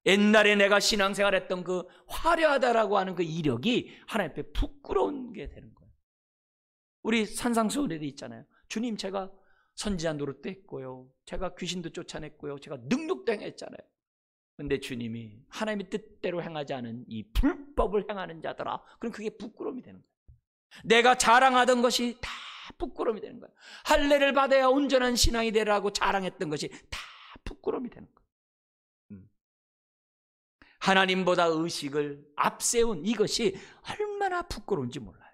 옛날에 내가 신앙생활했던 그 화려하다라고 하는 그 이력이 하나님 앞에 부끄러운 게 되는 거예요. 우리 산상수훈에도 있잖아요. 주님, 제가 선지자 노릇도 했고요, 제가 귀신도 쫓아냈고요, 제가 능력도 행했잖아요. 근데 주님이 하나님의 뜻대로 행하지 않은 이 불법을 행하는 자들아, 그럼 그게 부끄러움이 되는 거예요. 내가 자랑하던 것이 다 부끄러움이 되는 거예요. 할례를 받아야 온전한 신앙이 되라고 자랑했던 것이 다 부끄러움이 되는 거예요. 하나님보다 의식을 앞세운 이것이 얼마나 부끄러운지 몰라요.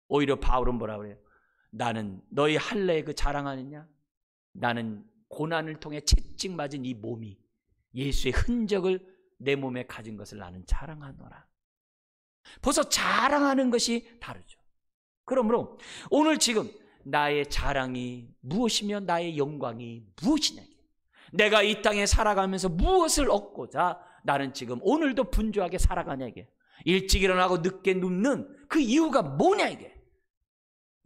오히려 바울은 뭐라 그래요? 나는 너희 할례에 그 자랑하느냐? 나는 고난을 통해 채찍 맞은 이 몸이 예수의 흔적을 내 몸에 가진 것을 나는 자랑하노라. 벌써 자랑하는 것이 다르죠. 그러므로 오늘 지금 나의 자랑이 무엇이며 나의 영광이 무엇이냐? 내가 이 땅에 살아가면서 무엇을 얻고자 나는 지금 오늘도 분주하게 살아가냐 이게. 일찍 일어나고 늦게 눕는 그 이유가 뭐냐 이게.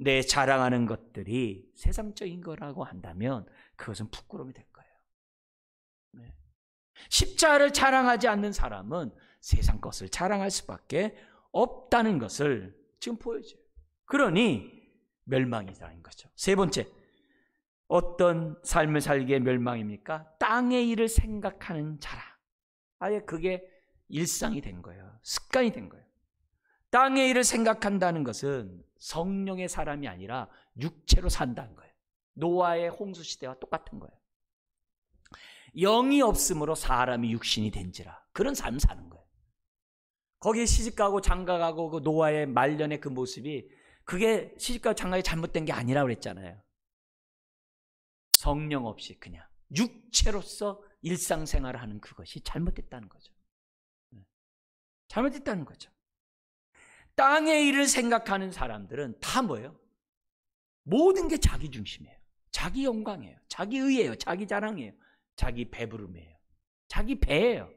내 자랑하는 것들이 세상적인 거라고 한다면 그것은 부끄러움이 될 거예요. 네. 십자가를 자랑하지 않는 사람은 세상 것을 자랑할 수밖에 없다는 것을 지금 보여줘요. 그러니 멸망이라는 거죠. 세 번째, 어떤 삶을 살기에 멸망입니까? 땅의 일을 생각하는 자라. 아예 그게 일상이 된 거예요. 습관이 된 거예요. 땅의 일을 생각한다는 것은 성령의 사람이 아니라 육체로 산다는 거예요. 노아의 홍수 시대와 똑같은 거예요. 영이 없으므로 사람이 육신이 된지라. 그런 삶을 사는 거예요. 거기에 시집가고 장가가고 그 노아의 말년의 그 모습이 그게 시집가고 장가가 잘못된 게 아니라고 그랬잖아요. 성령 없이 그냥 육체로서 일상생활을 하는 그것이 잘못됐다는 거죠. 잘못됐다는 거죠. 땅의 일을 생각하는 사람들은 다 뭐예요? 모든 게 자기 중심이에요. 자기 영광이에요. 자기 의예요. 자기 자랑이에요. 자기 배부름이에요. 자기 배예요.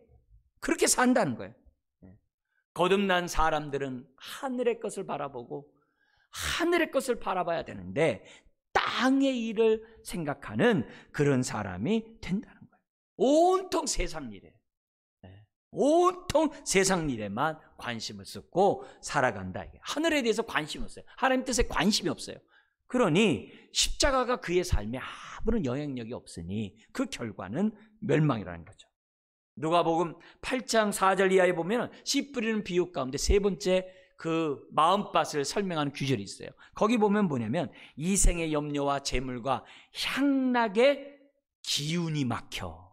그렇게 산다는 거예요. 거듭난 사람들은 하늘의 것을 바라보고 하늘의 것을 바라봐야 되는데 땅의 일을 생각하는 그런 사람이 된다는 거예요. 온통 세상 일이에요. 온통 세상 일에만 관심을 쏟고 살아간다. 하늘에 대해서 관심이 없어요. 하나님 뜻에 관심이 없어요. 그러니 십자가가 그의 삶에 아무런 영향력이 없으니 그 결과는 멸망이라는 거죠. 누가복음 8장 4절 이하에 보면 씨 뿌리는 비유 가운데 세 번째 그 마음밭을 설명하는 규절이 있어요. 거기 보면 뭐냐면 이생의 염려와 재물과 향락의 기운이 막혀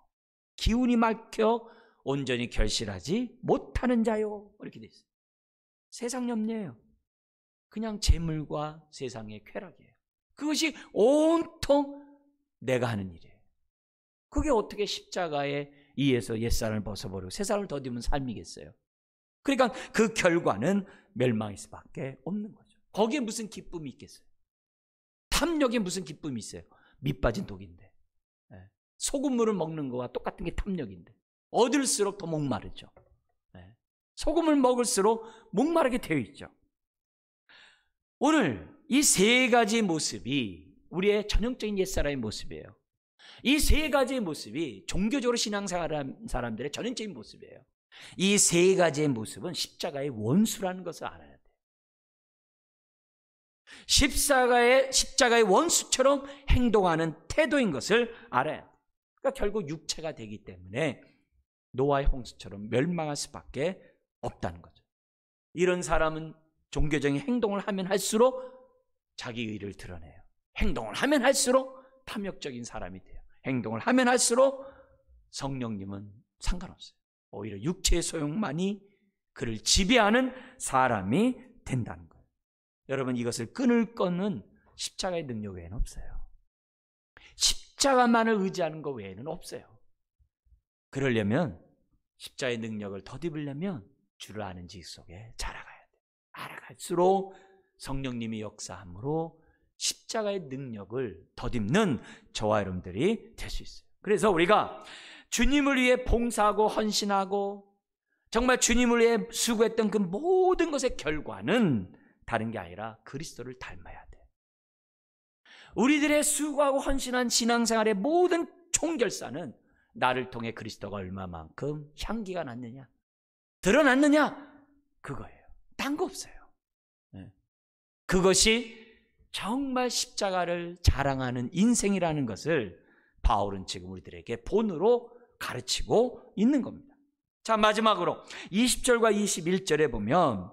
온전히 결실하지 못하는 자요. 이렇게 돼 있어요. 세상 염려예요. 그냥 재물과 세상의 쾌락이에요. 그것이 온통 내가 하는 일이에요. 그게 어떻게 십자가에 의해서 옛사람을 벗어버리고 새사람을 더디면 삶이겠어요. 그러니까 그 결과는 멸망일 수밖에 없는 거죠. 거기에 무슨 기쁨이 있겠어요? 탐욕에 무슨 기쁨이 있어요? 밑 빠진 독인데. 소금물을 먹는 거와 똑같은 게 탐욕인데 얻을수록 더 목마르죠. 소금을 먹을수록 목마르게 되어 있죠. 오늘 이 세 가지 모습이 우리의 전형적인 옛사람의 모습이에요. 이 세 가지의 모습이 종교적으로 신앙생활하는 사람들의 전형적인 모습이에요. 이 세 가지의 모습은 십자가의 원수라는 것을 알아야 돼요. 십자가의 원수처럼 행동하는 태도인 것을 알아야 돼요. 그러니까 결국 육체가 되기 때문에 노아의 홍수처럼 멸망할 수밖에 없다는 거죠. 이런 사람은 종교적인 행동을 하면 할수록 자기 의를 드러내요. 행동을 하면 할수록 탐욕적인 사람이 돼요. 행동을 하면 할수록 성령님은 상관없어요. 오히려 육체의 소용만이 그를 지배하는 사람이 된다는 거예요. 여러분, 이것을 끊을 거는 십자가의 능력 외에는 없어요. 십자가만을 의지하는 것 외에는 없어요. 그러려면 십자가의 능력을 덧입으려면 주를 아는 지식 속에 자라가야 돼요. 알아갈수록 성령님이 역사함으로 십자가의 능력을 덧입는 저와 여러분들이 될 수 있어요. 그래서 우리가 주님을 위해 봉사하고 헌신하고 정말 주님을 위해 수고했던 그 모든 것의 결과는 다른 게 아니라 그리스도를 닮아야 돼요. 우리들의 수고하고 헌신한 신앙생활의 모든 총결사는 나를 통해 그리스도가 얼마만큼 향기가 났느냐, 드러났느냐, 그거예요. 딴 거 없어요. 그것이 정말 십자가를 자랑하는 인생이라는 것을 바울은 지금 우리들에게 본으로 가르치고 있는 겁니다. 자, 마지막으로 20절과 21절에 보면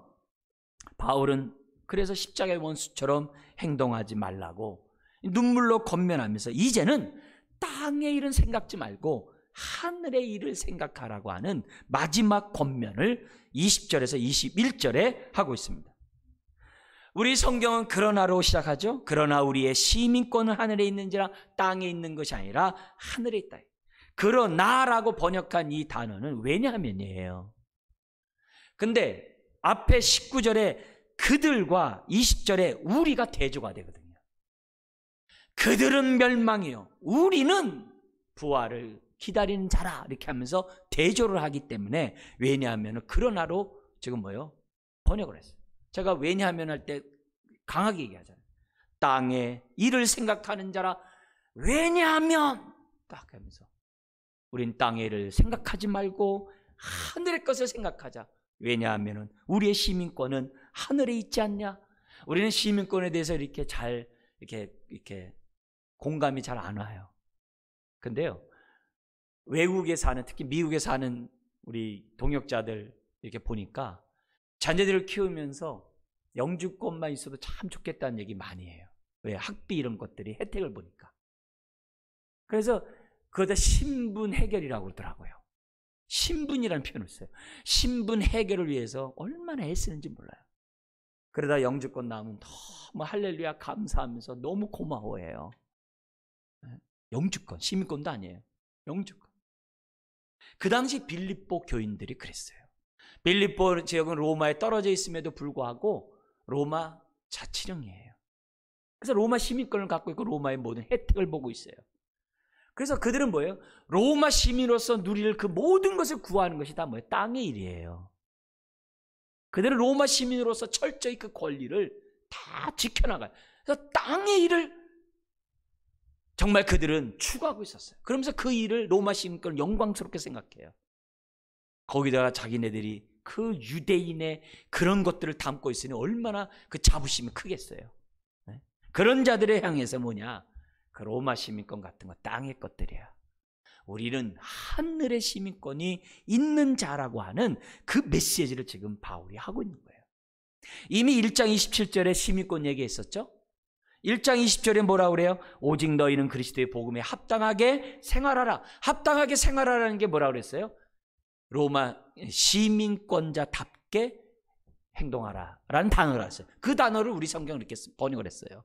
바울은 그래서 십자가의 원수처럼 행동하지 말라고 눈물로 권면하면서 이제는 땅의 일은 생각지 말고 하늘의 일을 생각하라고 하는 마지막 권면을 20절에서 21절에 하고 있습니다. 우리 성경은 그러나로 시작하죠. 그러나 우리의 시민권은 하늘에 있는지라 땅에 있는 것이 아니라 하늘에 있다. 그러나라고 번역한 이 단어는 왜냐하면이에요. 근데 앞에 19절에 그들과 20절에 우리가 대조가 되거든요. 그들은 멸망이요, 우리는 부활을 기다리는 자라, 이렇게 하면서 대조를 하기 때문에 왜냐하면 그러나로 지금 뭐요? 번역을 했어요. 제가 왜냐하면 할 때 강하게 얘기하잖아요. 땅의 일을 생각하는 자라, 왜냐하면 딱 하면서 우린 땅의 일을 생각하지 말고 하늘의 것을 생각하자. 왜냐하면 우리의 시민권은 하늘에 있지 않냐? 우리는 시민권에 대해서 이렇게 공감이 잘 안 와요. 근데요, 외국에 사는, 특히 미국에 사는 우리 동역자들 이렇게 보니까 자녀들을 키우면서 영주권만 있어도 참 좋겠다는 얘기 많이 해요. 왜? 학비 이런 것들이 혜택을 보니까. 그래서 그거다 신분 해결이라고 그러더라고요. 신분이라는 표현을 써요. 신분 해결을 위해서 얼마나 애쓰는지 몰라요. 그러다 영주권 나오면 너무 할렐루야 감사하면서 너무 고마워해요. 영주권, 시민권도 아니에요. 영주권. 그 당시 빌립보 교인들이 그랬어요. 빌립보 지역은 로마에 떨어져 있음에도 불구하고 로마 자치령이에요. 그래서 로마 시민권을 갖고 있고 로마의 모든 혜택을 보고 있어요. 그래서 그들은 뭐예요? 로마 시민으로서 누릴 그 모든 것을 구하는 것이 다 뭐예요? 땅의 일이에요. 그들은 로마 시민으로서 철저히 그 권리를 다 지켜나가요. 그래서 땅의 일을 정말 그들은 추구하고 있었어요. 그러면서 그 일을, 로마 시민권을 영광스럽게 생각해요. 거기다가 자기네들이 그 유대인의 그런 것들을 담고 있으니 얼마나 그 자부심이 크겠어요. 그런 자들을 향해서 뭐냐? 그 로마 시민권 같은 거 땅의 것들이야. 우리는 하늘의 시민권이 있는 자라고 하는 그 메시지를 지금 바울이 하고 있는 거예요. 이미 1장 27절에 시민권 얘기했었죠. 1장 20절에 뭐라고 그래요? 오직 너희는 그리스도의 복음에 합당하게 생활하라. 합당하게 생활하라는 게 뭐라고 그랬어요? 로마 시민권자답게 행동하라 라는 단어를 했어요. 그 단어를 우리 성경은 이렇게 번역을 했어요.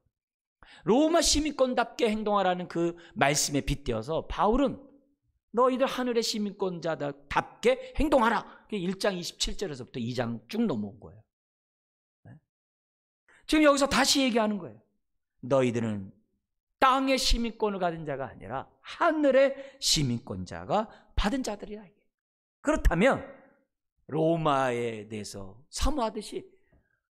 로마 시민권답게 행동하라는 그 말씀에 빗대어서 바울은 너희들 하늘의 시민권자답게 행동하라. 1장 27절에서부터 2장 쭉 넘어온 거예요. 지금 여기서 다시 얘기하는 거예요. 너희들은 땅의 시민권을 가진 자가 아니라 하늘의 시민권자가 받은 자들이야. 그렇다면 로마에 대해서 사모하듯이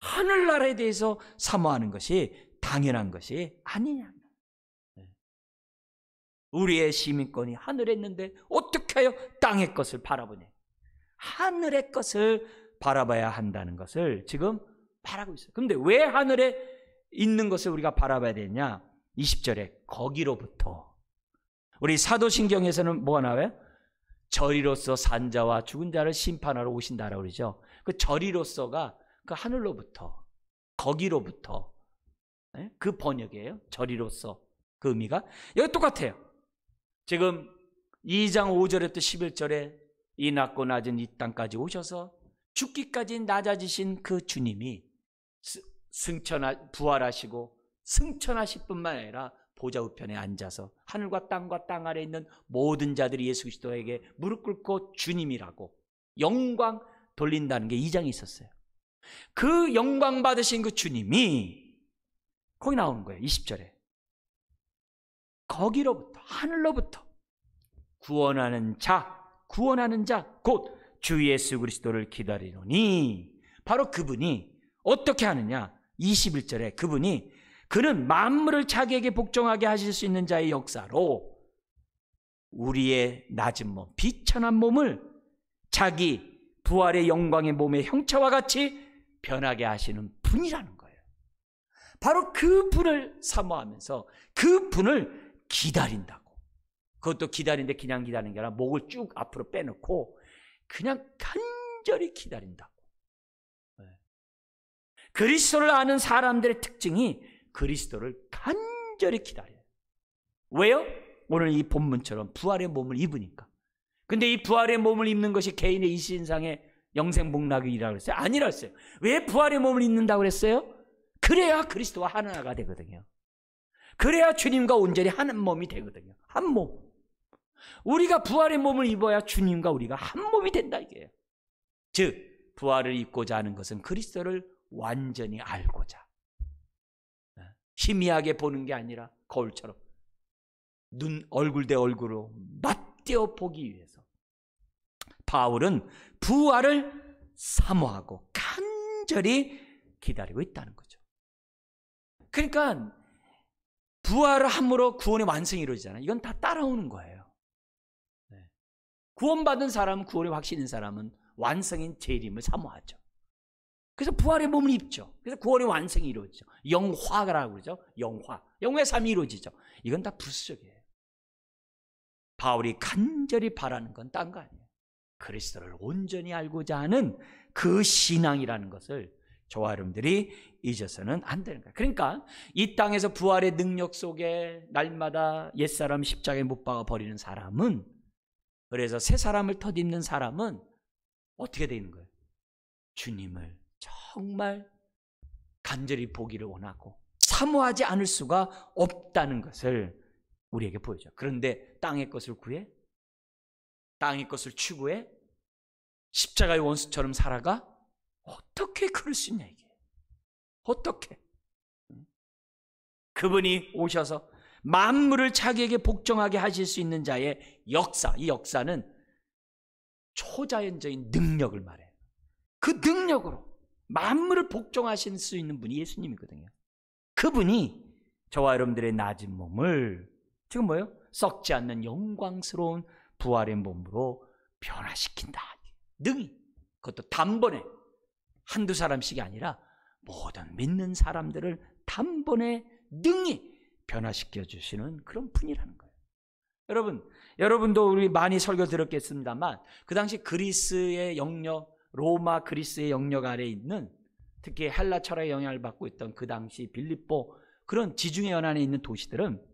하늘나라에 대해서 사모하는 것이 당연한 것이 아니냐. 우리의 시민권이 하늘에 있는데 어떻게 하여 땅의 것을 바라보냐. 하늘의 것을 바라봐야 한다는 것을 지금 말하고 있어요. 그런데 왜 하늘에 있는 것을 우리가 바라봐야 되냐? 20절에 거기로부터. 우리 사도신경에서는 뭐가 나와요? 저리로서 산 자와 죽은 자를 심판하러 오신다라고 그러죠. 그 저리로서가 그 하늘로부터, 거기로부터, 그 번역이에요. 저리로서 그 의미가 여기 똑같아요. 지금 2장 5절부터 11절에 이 낮고 낮은 이 땅까지 오셔서 죽기까지 낮아지신 그 주님이 부활하시고 승천하실 뿐만 아니라 보좌 우편에 앉아서 하늘과 땅 아래에 있는 모든 자들이 예수 그리스도에게 무릎 꿇고 주님이라고 영광 돌린다는 게 2장에 있었어요. 그 영광 받으신 그 주님이 거기 나오는 거예요. 20절에 거기로부터, 하늘로부터 구원하는 자 곧 주 예수 그리스도를 기다리노니, 바로 그분이 어떻게 하느냐? 21절에 그는 만물을 자기에게 복종하게 하실 수 있는 자의 역사로 우리의 낮은 몸, 비천한 몸을 자기 부활의 영광의 몸의 형체와 같이 변하게 하시는 분이라는 거예요. 바로 그 분을 사모하면서 그 분을 기다린다고. 그것도 기다리는데 그냥 기다리는 게 아니라 목을 쭉 앞으로 빼놓고 그냥 간절히 기다린다고. 그리스도를 아는 사람들의 특징이 그리스도를 간절히 기다려요. 왜요? 오늘 이 본문처럼 부활의 몸을 입으니까. 근데 이 부활의 몸을 입는 것이 개인의 이신상의 영생복락이라고 그랬어요? 아니라 했어요. 왜 부활의 몸을 입는다고 그랬어요? 그래야 그리스도와 하나가 되거든요. 그래야 주님과 온전히 한 몸이 되거든요. 한 몸. 우리가 부활의 몸을 입어야 주님과 우리가 한 몸이 된다 이게요. 즉 부활을 입고자 하는 것은 그리스도를 완전히 알고자, 희미하게 보는 게 아니라 거울처럼 얼굴 대 얼굴로 맞대어 보기 위해서 바울은 부활을 사모하고 간절히 기다리고 있다는 거죠. 그러니까 부활을 함으로 구원의 완성이 이루어지잖아요. 이건 다 따라오는 거예요. 구원받은 사람은, 구원의 확신인 사람은 완성인 재림을 사모하죠. 그래서 부활의 몸을 입죠. 그래서 구원의 완성이 이루어지죠. 영화라고 그러죠. 영화의 삶이 이루어지죠. 이건 다 부수적이에요. 바울이 간절히 바라는 건 딴 거 아니에요. 그리스도를 온전히 알고자 하는 그 신앙이라는 것을 저와 여러분들이 잊어서는 안 되는 거예요. 그러니까 이 땅에서 부활의 능력 속에 날마다 옛사람 십자가에 못 박아 버리는 사람은, 그래서 새 사람을 덧입는 사람은 어떻게 되는 거예요? 주님을 정말 간절히 보기를 원하고 사모하지 않을 수가 없다는 것을 우리에게 보여줘요. 그런데 땅의 것을 구해? 땅의 것을 추구해? 십자가의 원수처럼 살아가? 어떻게 그럴 수 있냐 이게. 어떻게? 그분이 오셔서 만물을 자기에게 복종하게 하실 수 있는 자의 역사, 이 역사는 초자연적인 능력을 말해요. 그 능력으로 만물을 복종하실 수 있는 분이 예수님이거든요. 그분이 저와 여러분들의 낮은 몸을 지금 뭐예요? 썩지 않는 영광스러운 부활의 몸으로 변화시킨다. 능히, 그것도 단번에, 한두 사람씩이 아니라 모든 믿는 사람들을 단번에 능히 변화시켜 주시는 그런 분이라는 거예요. 여러분도 우리 많이 설교 들었겠습니다만 그 당시 그리스의 영역, 로마 그리스의 영역 아래에 있는, 특히 헬라 철학의 영향을 받고 있던 그 당시 빌립보, 그런 지중해 연안에 있는 도시들은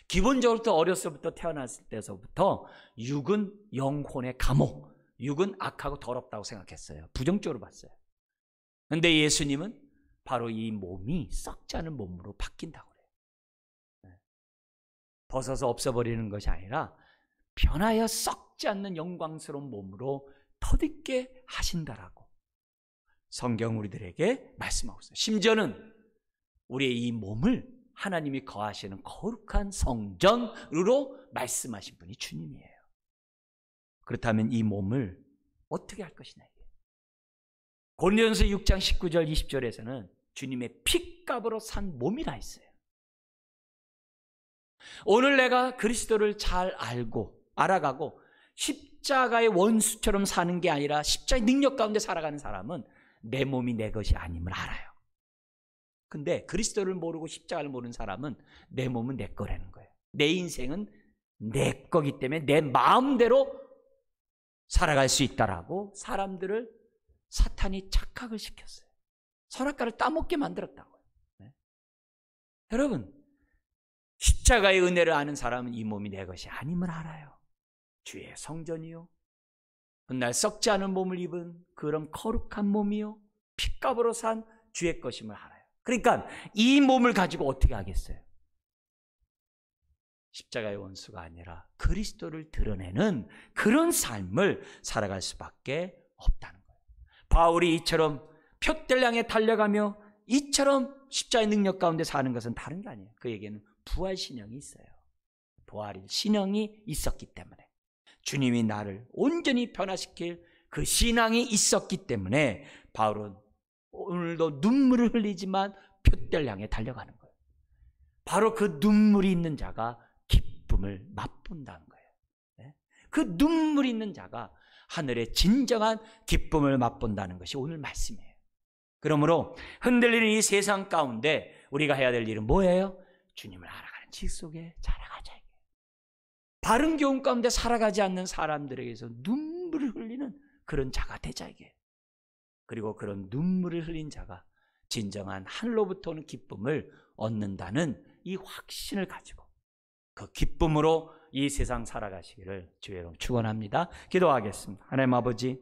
기본적으로 어렸을 때 태어났을 때서부터 육은 영혼의 감옥, 육은 악하고 더럽다고 생각했어요. 부정적으로 봤어요. 그런데 예수님은 바로 이 몸이 썩지 않은 몸으로 바뀐다고 그래요. 벗어서 없애버리는 것이 아니라 변하여 썩지 않는 영광스러운 몸으로 덧입게 하신다라고 성경 우리들에게 말씀하고 있어요. 심지어는 우리의 이 몸을 하나님이 거하시는 거룩한 성전으로 말씀하신 분이 주님이에요. 그렇다면 이 몸을 어떻게 할 것이냐. 고린도전서 6장 19절 20절에서는 주님의 핏값으로 산 몸이라 했어요. 오늘 내가 그리스도를 잘 알아가고 십자가의 원수처럼 사는 게 아니라 십자가의 능력 가운데 살아가는 사람은 내 몸이 내 것이 아님을 알아요. 근데 그리스도를 모르고 십자가를 모르는 사람은 내 몸은 내 거라는 거예요. 내 인생은 내 거기 때문에 내 마음대로 살아갈 수 있다라고 사람들을 사탄이 착각을 시켰어요. 선악과를 따먹게 만들었다고요. 네? 여러분, 십자가의 은혜를 아는 사람은 이 몸이 내 것이 아님을 알아요. 주의 성전이요, 훗날 썩지 않은 몸을 입은 그런 거룩한 몸이요, 핏값으로 산 주의 것임을 알아요. 그러니까 이 몸을 가지고 어떻게 하겠어요? 십자가의 원수가 아니라 그리스도를 드러내는 그런 삶을 살아갈 수밖에 없다는 거예요. 바울이 이처럼 표대를 향해 달려가며 이처럼 십자가의 능력 가운데 사는 것은 다른 게 아니에요. 그에게는 부활 신령이 있어요. 부활 신령이 있었기 때문에, 주님이 나를 온전히 변화시킬 그 신앙이 있었기 때문에 바울은 오늘도 눈물을 흘리지만 표대를 향해 달려가는 거예요. 바로 그 눈물이 있는 자가 기쁨을 맛본다는 거예요. 그 눈물이 있는 자가 하늘의 진정한 기쁨을 맛본다는 것이 오늘 말씀이에요. 그러므로 흔들리는 이 세상 가운데 우리가 해야 될 일은 뭐예요? 주님을 알아가는 질 속에 자라가자. 바른 교훈 가운데 살아가지 않는 사람들에게서 눈물을 흘리는 그런 자가 되자 이게. 그리고 그런 눈물을 흘린 자가 진정한 하늘로부터 오는 기쁨을 얻는다는 이 확신을 가지고 그 기쁨으로 이 세상 살아가시기를 주의 이름으로 축원합니다. 기도하겠습니다. 하나님 아버지,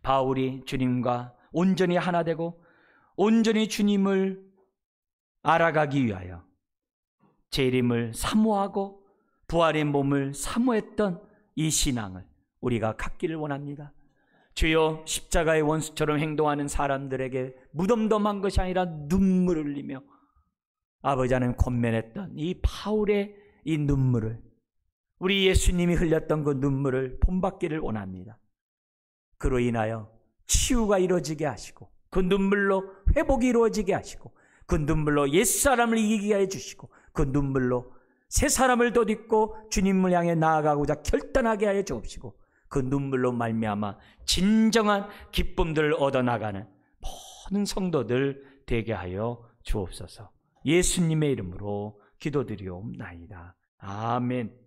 바울이 주님과 온전히 하나 되고 온전히 주님을 알아가기 위하여 재림을 사모하고 부활의 몸을 사모했던 이 신앙을 우리가 갖기를 원합니다. 주여, 십자가의 원수처럼 행동하는 사람들에게 무덤덤한 것이 아니라 눈물을 흘리며 아버지 하나님 권면했던 이 바울의 이 눈물을, 우리 예수님이 흘렸던 그 눈물을 본받기를 원합니다. 그로 인하여 치유가 이루어지게 하시고 그 눈물로 회복이 이루어지게 하시고 그 눈물로 옛사람을 이기게 해주시고 그 눈물로 새 사람을 덧입고 주님을 향해 나아가고자 결단하게 하여 주옵시고 그 눈물로 말미암아 진정한 기쁨들을 얻어나가는 모든 성도들 되게 하여 주옵소서. 예수님의 이름으로 기도드리옵나이다. 아멘.